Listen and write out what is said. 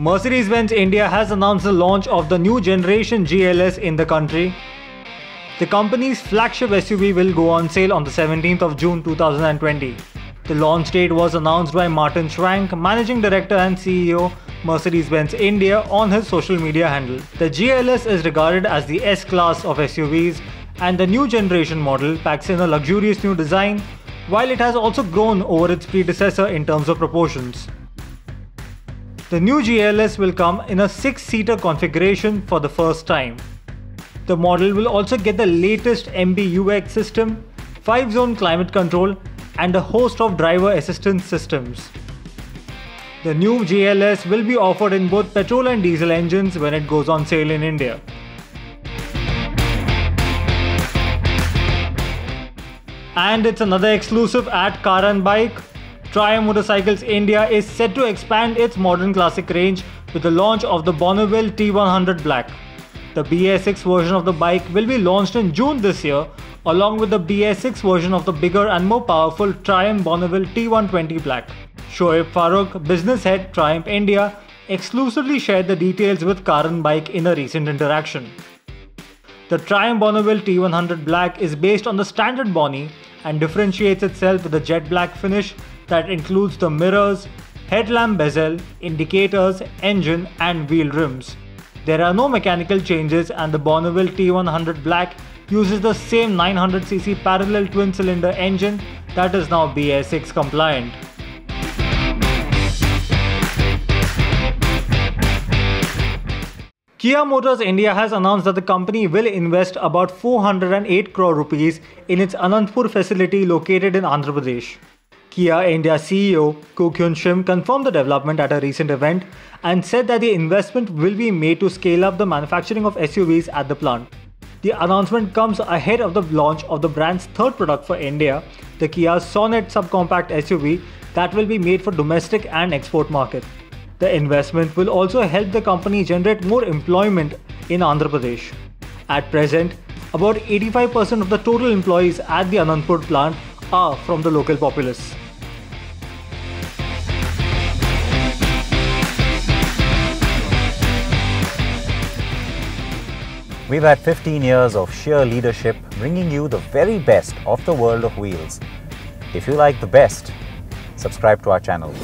Mercedes-Benz India has announced the launch of the new generation GLS in the country. The company's flagship SUV will go on sale on the 17th of June 2020. The launch date was announced by Martin Schwank, Managing Director and CEO, Mercedes-Benz India, on his social media handle. The GLS is regarded as the S-Class of SUVs, and the new generation model packs in a luxurious new design, while it has also grown over its predecessor in terms of proportions. The new GLS will come in a 6-seater configuration for the first time. The model will also get the latest MBUX system, 5-zone climate control, and a host of driver assistance systems. The new GLS will be offered in both petrol and diesel engines when it goes on sale in India. And it's another exclusive at Car and Bike. Triumph Motorcycles India is set to expand its modern classic range with the launch of the Bonneville T100 Black. The BS6 version of the bike will be launched in June this year, along with the BS6 version of the bigger and more powerful Triumph Bonneville T120 Black. Shoaib Farooq, business head Triumph India, exclusively shared the details with Car and Bike in a recent interaction. The Triumph Bonneville T100 Black is based on the standard Bonnie and differentiates itself with a jet black finish that includes the mirrors, headlamp bezel, indicators, engine and wheel rims. There are no mechanical changes, and the Bonneville T100 Black uses the same 900cc parallel twin-cylinder engine that is now BS6 compliant. Kia Motors India has announced that the company will invest about 408 crore rupees in its Anandpur facility located in Andhra Pradesh. Kia India CEO Koo Hyun Shim confirmed the development at a recent event and said that the investment will be made to scale up the manufacturing of SUVs at the plant. The announcement comes ahead of the launch of the brand's third product for India, the Kia Sonet subcompact SUV that will be made for domestic and export market. The investment will also help the company generate more employment in Andhra Pradesh. At present, about 85% of the total employees at the Anandpur plant are from the local populace. We've had 15 years of sheer leadership, bringing you the very best of the world of wheels. If you like the best, subscribe to our channel.